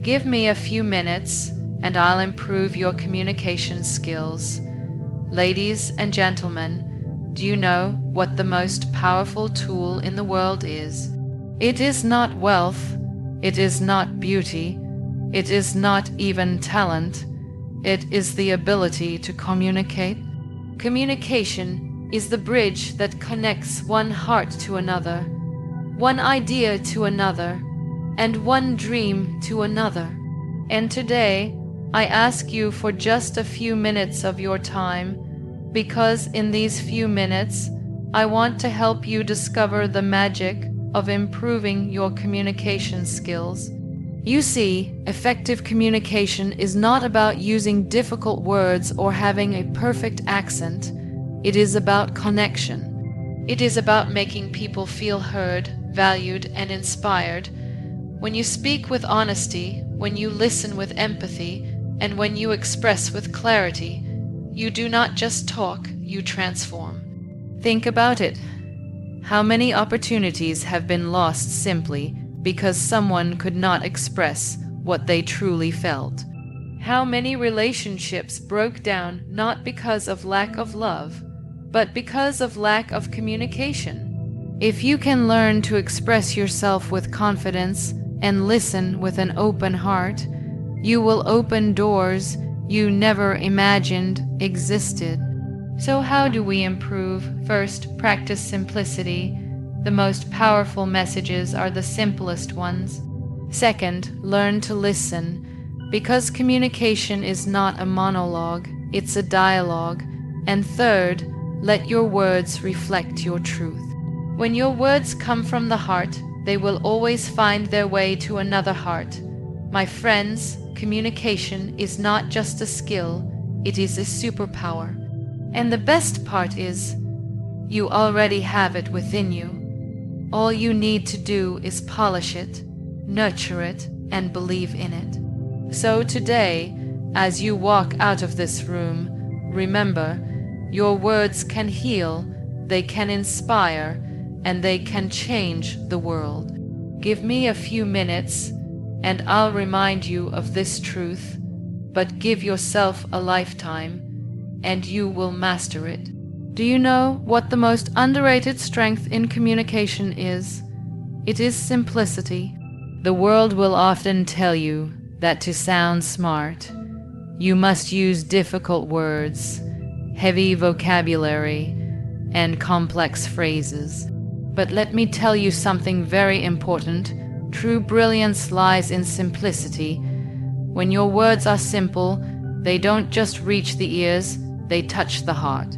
Give me a few minutes and I'll improve your communication skills. Ladies and gentlemen, do you know what the most powerful tool in the world is? It is not wealth, it is not beauty, it is not even talent. It is the ability to communicate. Communication is the bridge that connects one heart to another, one idea to another, and one dream to another. And today, I ask you for just a few minutes of your time, because in these few minutes, I want to help you discover the magic of improving your communication skills. You see, effective communication is not about using difficult words or having a perfect accent. It is about connection. It is about making people feel heard, valued, and inspired. When you speak with honesty, when you listen with empathy, and when you express with clarity, you do not just talk, you transform. Think about it. How many opportunities have been lost simply because someone could not express what they truly felt? How many relationships broke down not because of lack of love, but because of lack of communication? If you can learn to express yourself with confidence and listen with an open heart, you will open doors you never imagined existed. So how do we improve? First, practice simplicity. The most powerful messages are the simplest ones. Second, learn to listen, because communication is not a monologue, it's a dialogue. And third, let your words reflect your truth. When your words come from the heart, they will always find their way to another heart. My friends, communication is not just a skill, it is a superpower. And the best part is, you already have it within you. All you need to do is polish it, nurture it, and believe in it. So today, as you walk out of this room, remember, your words can heal, they can inspire, and they can change the world. Give me a few minutes, and I'll remind you of this truth, but give yourself a lifetime, and you will master it. Do you know what the most underrated strength in communication is? It is simplicity. The world will often tell you that to sound smart, you must use difficult words, heavy vocabulary, and complex phrases. But let me tell you something very important. True brilliance lies in simplicity. When your words are simple, they don't just reach the ears, they touch the heart.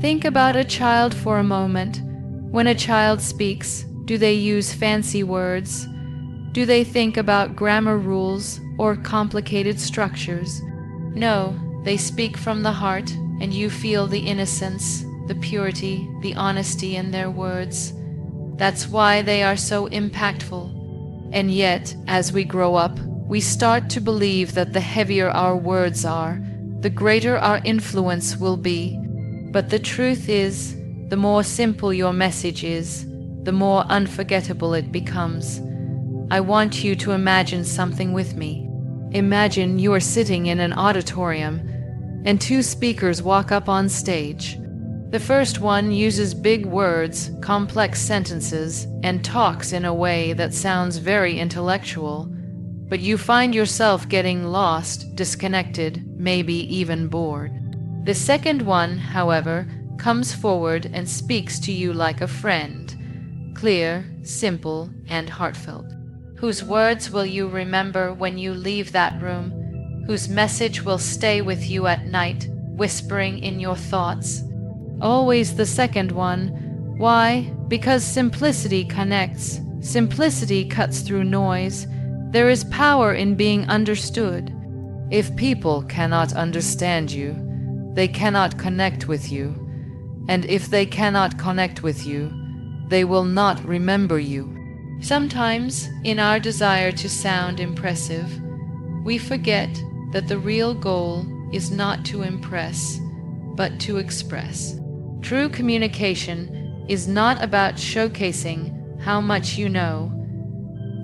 Think about a child for a moment. When a child speaks, do they use fancy words? Do they think about grammar rules or complicated structures? No, they speak from the heart, and you feel the innocence, the purity, the honesty in their words. That's why they are so impactful. And yet, as we grow up, we start to believe that the heavier our words are, the greater our influence will be. But the truth is, the more simple your message is, the more unforgettable it becomes. I want you to imagine something with me. Imagine you are sitting in an auditorium, and two speakers walk up on stage. The first one uses big words, complex sentences, and talks in a way that sounds very intellectual, but you find yourself getting lost, disconnected, maybe even bored. The second one, however, comes forward and speaks to you like a friend, clear, simple, and heartfelt. Whose words will you remember when you leave that room? Whose message will stay with you at night, whispering in your thoughts? Always the second one. Why? Because simplicity connects. Simplicity cuts through noise. There is power in being understood. If people cannot understand you, they cannot connect with you. And if they cannot connect with you, they will not remember you. Sometimes, in our desire to sound impressive, we forget that the real goal is not to impress, but to express. True communication is not about showcasing how much you know.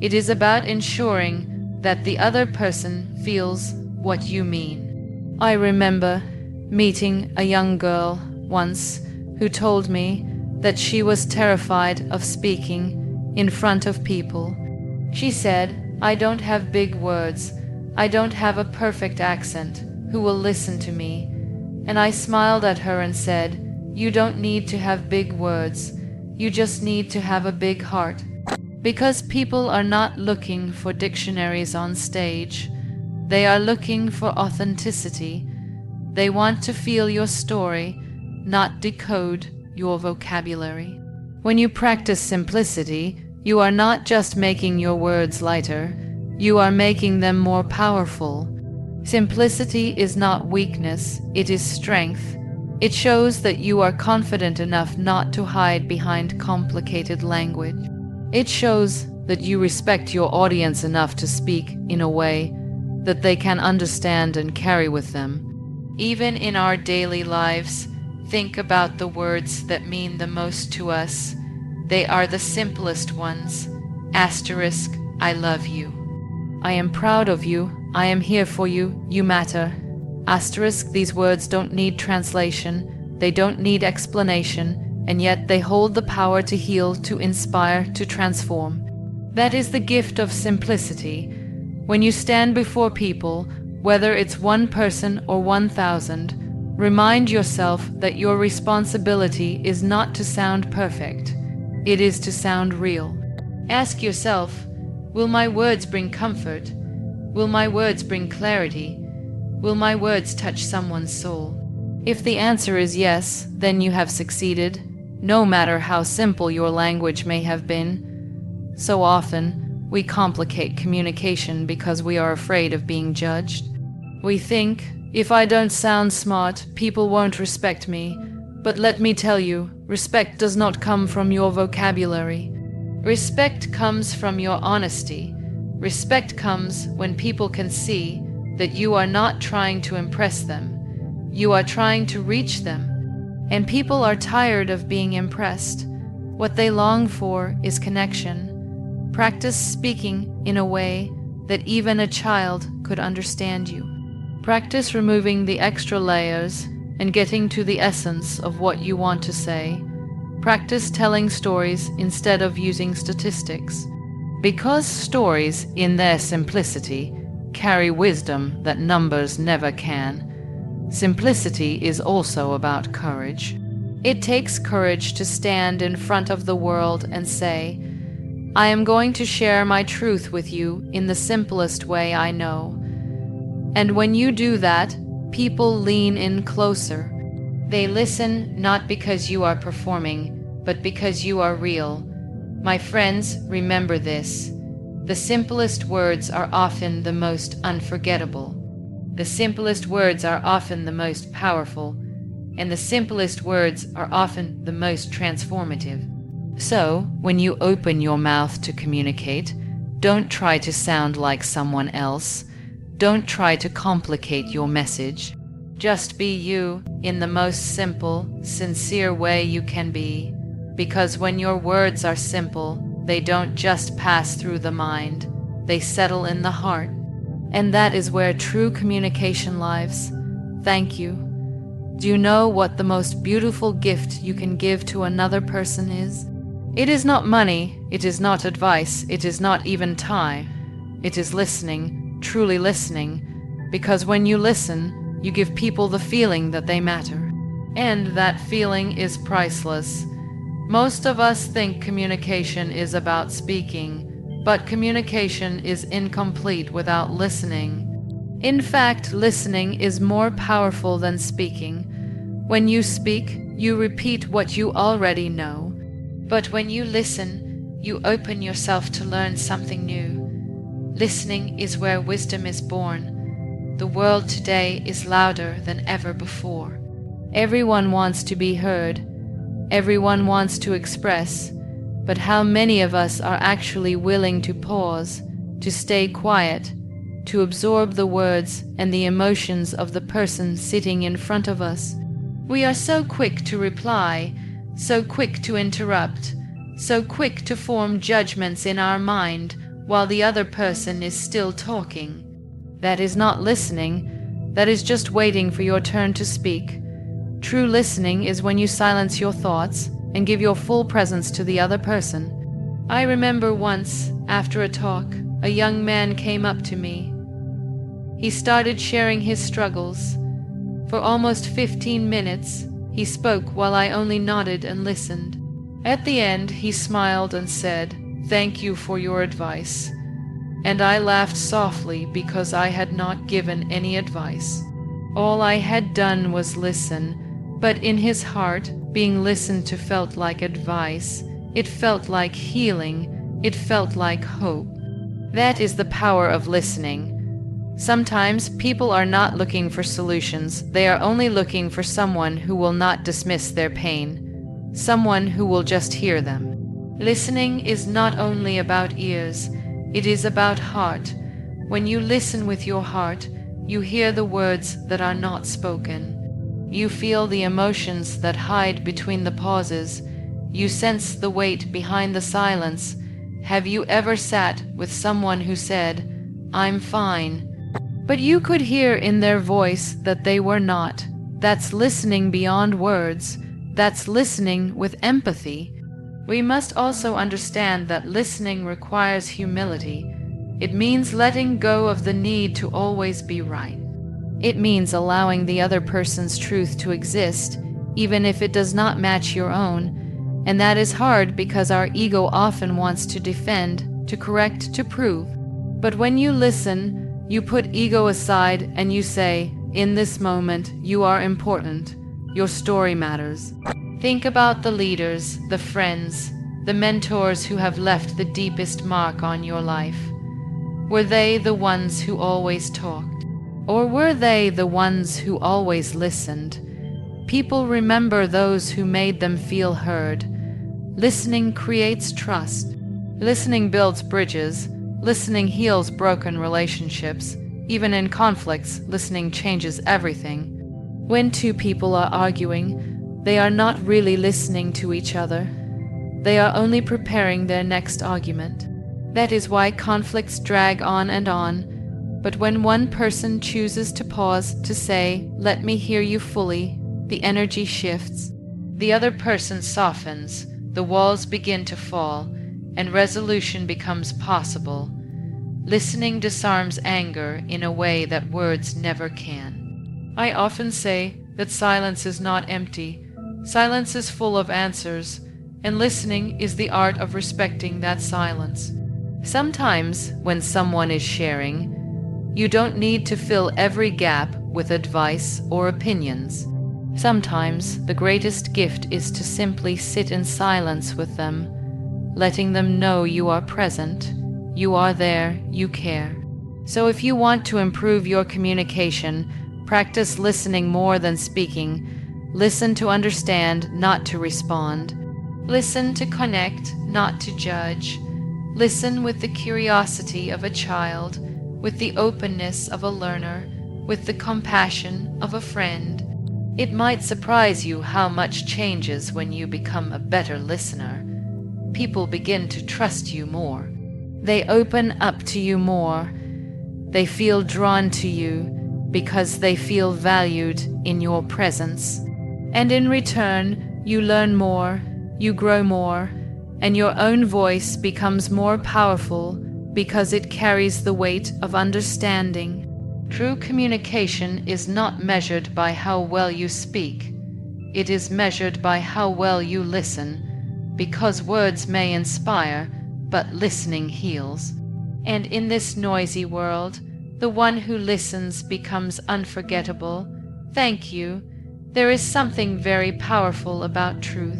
It is about ensuring that the other person feels what you mean. I remember meeting a young girl once who told me that she was terrified of speaking in front of people. She said, "I don't have big words. I don't have a perfect accent. Who will listen to me?" And I smiled at her and said, "You don't need to have big words. You just need to have a big heart." Because people are not looking for dictionaries on stage. They are looking for authenticity. They want to feel your story, not decode your vocabulary. When you practice simplicity, you are not just making your words lighter, you are making them more powerful. Simplicity is not weakness, it is strength. It shows that you are confident enough not to hide behind complicated language. It shows that you respect your audience enough to speak in a way that they can understand and carry with them. Even in our daily lives, think about the words that mean the most to us. They are the simplest ones. Asterisk, I love you. I am proud of you. I am here for you. You matter. Asterisk, these words don't need translation. They don't need explanation, and yet they hold the power to heal, to inspire, to transform. That is the gift of simplicity. When you stand before people, whether it's one person or 1,000, remind yourself that your responsibility is not to sound perfect. It is to sound real. Ask yourself, will my words bring comfort? Will my words bring clarity? Will my words touch someone's soul? If the answer is yes, then you have succeeded, no matter how simple your language may have been. So often, we complicate communication because we are afraid of being judged. We think, if I don't sound smart, people won't respect me. But let me tell you, respect does not come from your vocabulary. Respect comes from your honesty. Respect comes when people can see that you are not trying to impress them. You are trying to reach them. And people are tired of being impressed. What they long for is connection. Practice speaking in a way that even a child could understand you. Practice removing the extra layers and getting to the essence of what you want to say. Practice telling stories instead of using statistics. Because stories, in their simplicity, carry wisdom that numbers never can, simplicity is also about courage. It takes courage to stand in front of the world and say, I am going to share my truth with you in the simplest way I know. And when you do that, people lean in closer. They listen not because you are performing, but because you are real. My friends, remember this. The simplest words are often the most unforgettable. The simplest words are often the most powerful, and the simplest words are often the most transformative. So, when you open your mouth to communicate, don't try to sound like someone else. Don't try to complicate your message. Just be you in the most simple, sincere way you can be. Because when your words are simple, they don't just pass through the mind, they settle in the heart. And that is where true communication lives. Thank you. Do you know what the most beautiful gift you can give to another person is? It is not money, it is not advice, it is not even time. It is listening, truly listening, because when you listen, you give people the feeling that they matter. And that feeling is priceless. Most of us think communication is about speaking, but communication is incomplete without listening. In fact, listening is more powerful than speaking. When you speak, you repeat what you already know. But when you listen, you open yourself to learn something new. Listening is where wisdom is born. The world today is louder than ever before. Everyone wants to be heard. Everyone wants to express. But how many of us are actually willing to pause, to stay quiet, to absorb the words and the emotions of the person sitting in front of us? We are so quick to reply, so quick to interrupt, so quick to form judgments in our mind while the other person is still talking. That is not listening, that is just waiting for your turn to speak. True listening is when you silence your thoughts and give your full presence to the other person. I remember once, after a talk, a young man came up to me. He started sharing his struggles. For almost 15 minutes, he spoke while I only nodded and listened. At the end, he smiled and said, "Thank you for your advice." And I laughed softly because I had not given any advice. All I had done was listen, but in his heart, being listened to felt like advice. It felt like healing. It felt like hope. That is the power of listening. Sometimes people are not looking for solutions. They are only looking for someone who will not dismiss their pain, someone who will just hear them. Listening is not only about ears, it is about heart. When you listen with your heart, you hear the words that are not spoken. You feel the emotions that hide between the pauses. You sense the weight behind the silence. Have you ever sat with someone who said, "I'm fine," but you could hear in their voice that they were not? That's listening beyond words. That's listening with empathy. We must also understand that listening requires humility. It means letting go of the need to always be right. It means allowing the other person's truth to exist, even if it does not match your own. And that is hard because our ego often wants to defend, to correct, to prove. But when you listen, you put ego aside and you say, "In this moment, you are important. Your story matters." Think about the leaders, the friends, the mentors who have left the deepest mark on your life. Were they the ones who always talked? Or were they the ones who always listened? People remember those who made them feel heard. Listening creates trust. Listening builds bridges. Listening heals broken relationships. Even in conflicts, listening changes everything. When two people are arguing, they are not really listening to each other. They are only preparing their next argument. That is why conflicts drag on and on. But when one person chooses to pause, to say, "Let me hear you fully," the energy shifts. The other person softens, the walls begin to fall, and resolution becomes possible. Listening disarms anger in a way that words never can. I often say that silence is not empty. Silence is full of answers, and listening is the art of respecting that silence. Sometimes, when someone is sharing, you don't need to fill every gap with advice or opinions. Sometimes the greatest gift is to simply sit in silence with them, letting them know you are present, you are there, you care. So if you want to improve your communication, practice listening more than speaking. Listen to understand, not to respond. Listen to connect, not to judge. Listen with the curiosity of a child, with the openness of a learner, with the compassion of a friend. It might surprise you how much changes when you become a better listener. People begin to trust you more. They open up to you more. They feel drawn to you because they feel valued in your presence. And in return, you learn more, you grow more, and your own voice becomes more powerful because it carries the weight of understanding. True communication is not measured by how well you speak. It is measured by how well you listen, because words may inspire, but listening heals. And in this noisy world, the one who listens becomes unforgettable. Thank you. There is something very powerful about truth.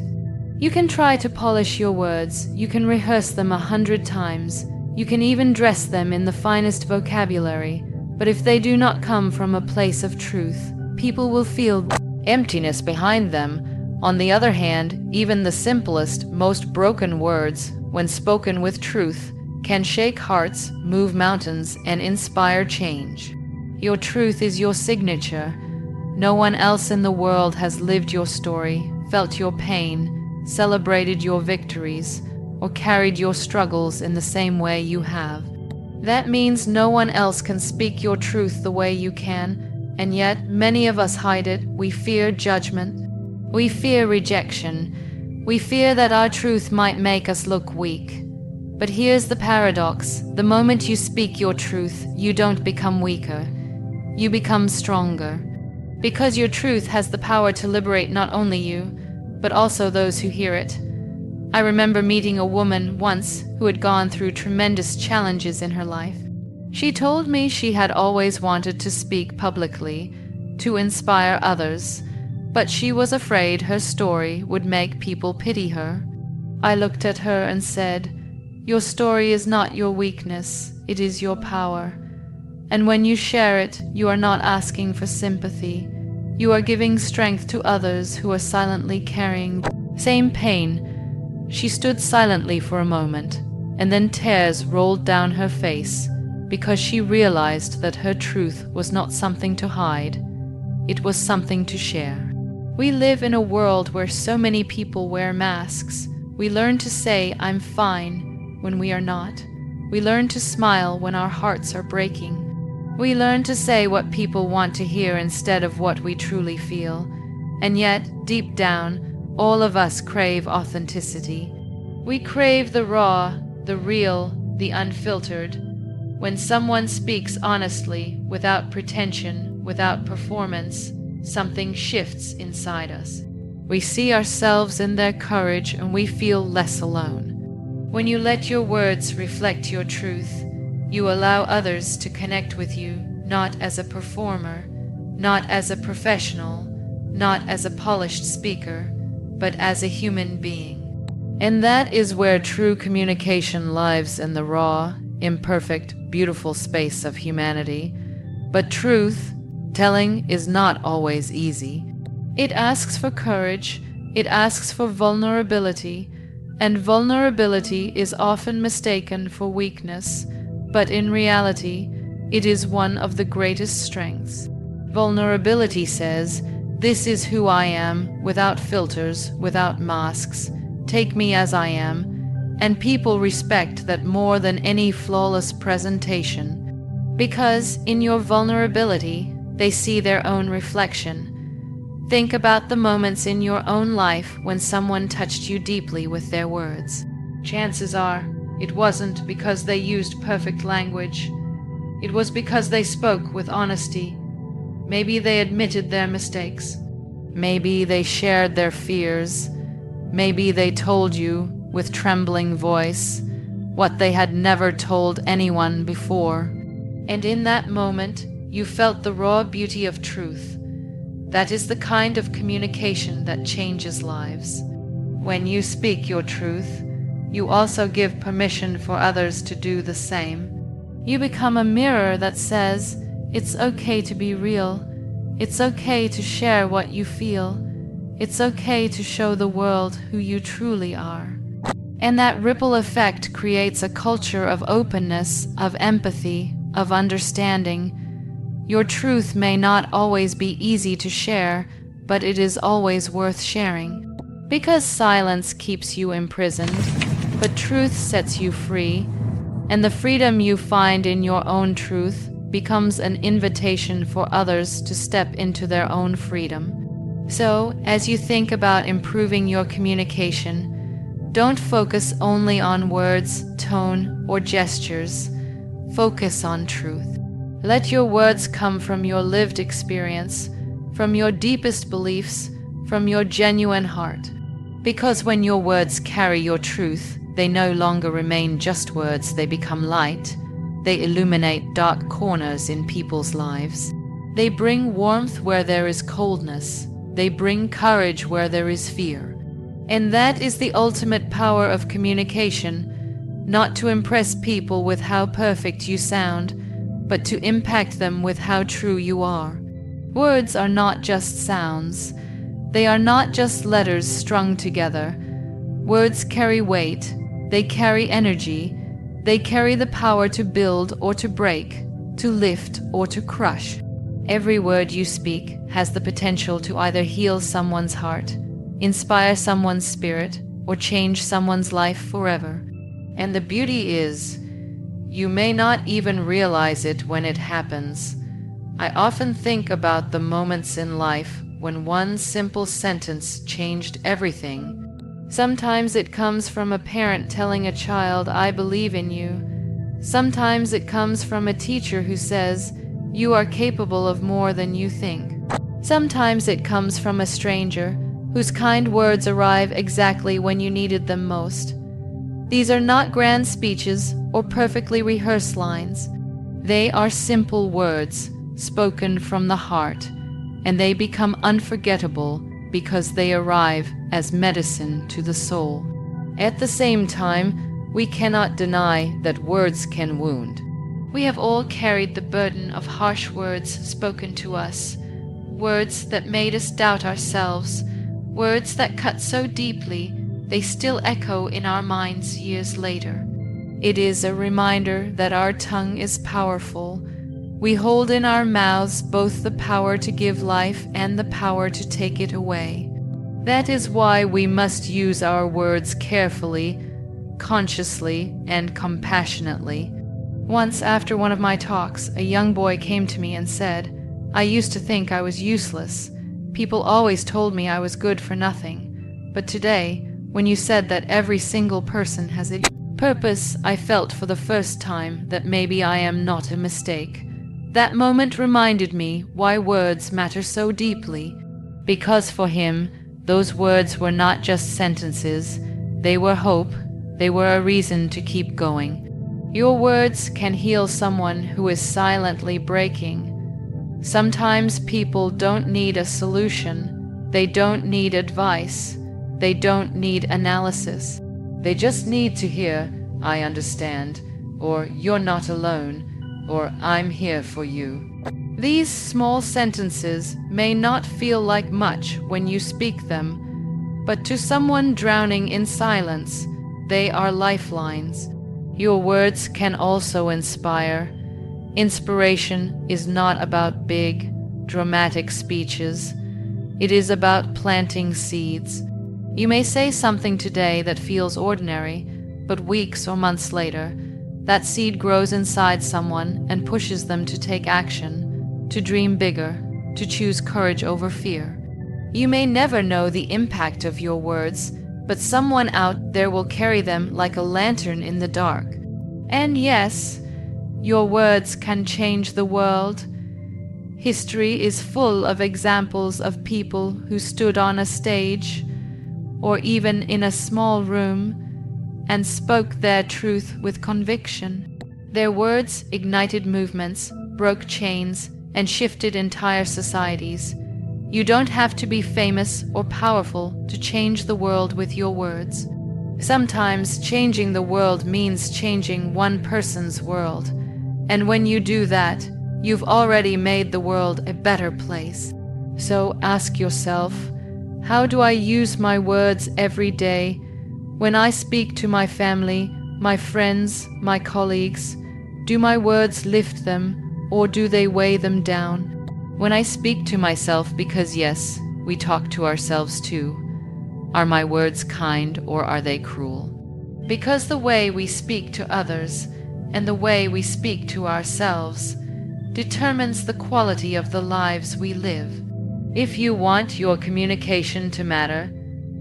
You can try to polish your words. You can rehearse them 100 times. You can even dress them in the finest vocabulary. But if they do not come from a place of truth, people will feel emptiness behind them. On the other hand, even the simplest, most broken words, when spoken with truth, can shake hearts, move mountains, and inspire change. Your truth is your signature. No one else in the world has lived your story, felt your pain, celebrated your victories, or carried your struggles in the same way you have. That means no one else can speak your truth the way you can, and yet many of us hide it. We fear judgment. We fear rejection. We fear that our truth might make us look weak. But here's the paradox. The moment you speak your truth, you don't become weaker. You become stronger. Because your truth has the power to liberate not only you, but also those who hear it. I remember meeting a woman once who had gone through tremendous challenges in her life. She told me she had always wanted to speak publicly, to inspire others, but she was afraid her story would make people pity her. I looked at her and said, "Your story is not your weakness, it is your power. And when you share it, you are not asking for sympathy. You are giving strength to others who are silently carrying the same pain." She stood silently for a moment, and then tears rolled down her face because she realized that her truth was not something to hide. It was something to share. We live in a world where so many people wear masks. We learn to say, "I'm fine," when we are not. We learn to smile when our hearts are breaking. We learn to say what people want to hear instead of what we truly feel. And yet, deep down, all of us crave authenticity. We crave the raw, the real, the unfiltered. When someone speaks honestly, without pretension, without performance, something shifts inside us. We see ourselves in their courage and we feel less alone. When you let your words reflect your truth, you allow others to connect with you, not as a performer, not as a professional, not as a polished speaker, but as a human being. And that is where true communication lives, in the raw, imperfect, beautiful space of humanity. But truth telling is not always easy. It asks for courage, it asks for vulnerability, and vulnerability is often mistaken for weakness, but in reality, it is one of the greatest strengths. Vulnerability says, "This is who I am, without filters, without masks. Take me as I am," and people respect that more than any flawless presentation. Because in your vulnerability, they see their own reflection. Think about the moments in your own life when someone touched you deeply with their words. Chances are, it wasn't because they used perfect language. It was because they spoke with honesty. Maybe they admitted their mistakes. Maybe they shared their fears. Maybe they told you, with trembling voice, what they had never told anyone before. And in that moment, you felt the raw beauty of truth. That is the kind of communication that changes lives. When you speak your truth, you also give permission for others to do the same. You become a mirror that says, "It's okay to be real. It's okay to share what you feel. It's okay to show the world who you truly are." And that ripple effect creates a culture of openness, of empathy, of understanding. Your truth may not always be easy to share, but it is always worth sharing. Because silence keeps you imprisoned, but truth sets you free, and the freedom you find in your own truth becomes an invitation for others to step into their own freedom. So, as you think about improving your communication, don't focus only on words, tone, or gestures. Focus on truth. Let your words come from your lived experience, from your deepest beliefs, from your genuine heart. Because when your words carry your truth, they no longer remain just words, they become light. They illuminate dark corners in people's lives. They bring warmth where there is coldness. They bring courage where there is fear. And that is the ultimate power of communication, not to impress people with how perfect you sound, but to impact them with how true you are. Words are not just sounds. They are not just letters strung together. Words carry weight. They carry energy. They carry the power to build or to break, to lift or to crush. Every word you speak has the potential to either heal someone's heart, inspire someone's spirit, or change someone's life forever. And the beauty is, you may not even realize it when it happens. I often think about the moments in life when one simple sentence changed everything. Sometimes it comes from a parent telling a child, "I believe in you." Sometimes it comes from a teacher who says, "You are capable of more than you think." Sometimes it comes from a stranger whose kind words arrive exactly when you needed them most. These are not grand speeches or perfectly rehearsed lines. They are simple words spoken from the heart, and they become unforgettable because they arrive as medicine to the soul. At the same time, we cannot deny that words can wound. We have all carried the burden of harsh words spoken to us, words that made us doubt ourselves, words that cut so deeply they still echo in our minds years later. It is a reminder that our tongue is powerful. We hold in our mouths both the power to give life and the power to take it away. That is why we must use our words carefully, consciously, and compassionately. Once after one of my talks, a young boy came to me and said, "I used to think I was useless. People always told me I was good for nothing. But today, when you said that every single person has a purpose, I felt for the first time that maybe I am not a mistake." That moment reminded me why words matter so deeply, because for him, those words were not just sentences, they were hope, they were a reason to keep going. Your words can heal someone who is silently breaking. Sometimes people don't need a solution, they don't need advice, they don't need analysis. They just need to hear, "I understand," or "You're not alone," or "I'm here for you." These small sentences may not feel like much when you speak them, but to someone drowning in silence, they are lifelines. Your words can also inspire. Inspiration is not about big, dramatic speeches. It is about planting seeds. You may say something today that feels ordinary, but weeks or months later, that seed grows inside someone and pushes them to take action, to dream bigger, to choose courage over fear. You may never know the impact of your words, but someone out there will carry them like a lantern in the dark. And yes, your words can change the world. History is full of examples of people who stood on a stage, or even in a small room, and spoke their truth with conviction. Their words ignited movements, broke chains, and shifted entire societies. You don't have to be famous or powerful to change the world with your words. Sometimes changing the world means changing one person's world, and when you do that, you've already made the world a better place. So ask yourself, how do I use my words every day? When I speak to my family, my friends, my colleagues, do my words lift them, or do they weigh them down? When I speak to myself, because yes, we talk to ourselves too, are my words kind or are they cruel? Because the way we speak to others and the way we speak to ourselves determines the quality of the lives we live. If you want your communication to matter,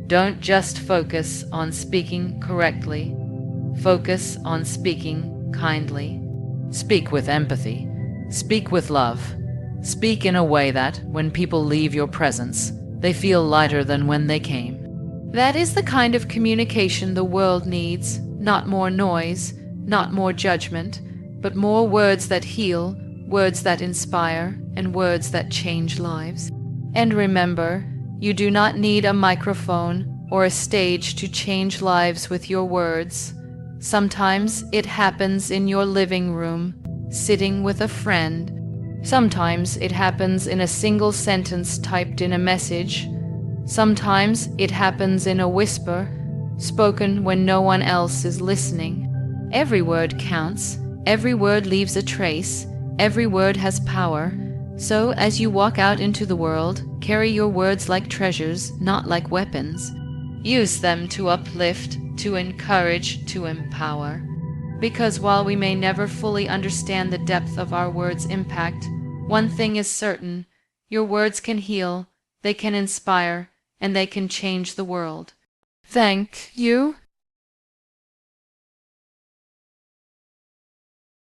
don't just focus on speaking correctly. Focus on speaking kindly. Speak with empathy. Speak with love. Speak in a way that, when people leave your presence, they feel lighter than when they came. That is the kind of communication the world needs, not more noise, not more judgment, but more words that heal, words that inspire, and words that change lives. And remember, you do not need a microphone or a stage to change lives with your words. Sometimes it happens in your living room, sitting with a friend. Sometimes it happens in a single sentence typed in a message. Sometimes it happens in a whisper, spoken when no one else is listening. Every word counts. Every word leaves a trace. Every word has power. So as you walk out into the world, carry your words like treasures, not like weapons. Use them to uplift, to encourage, to empower. Because while we may never fully understand the depth of our words' impact, one thing is certain: your words can heal, they can inspire, and they can change the world. Thank you.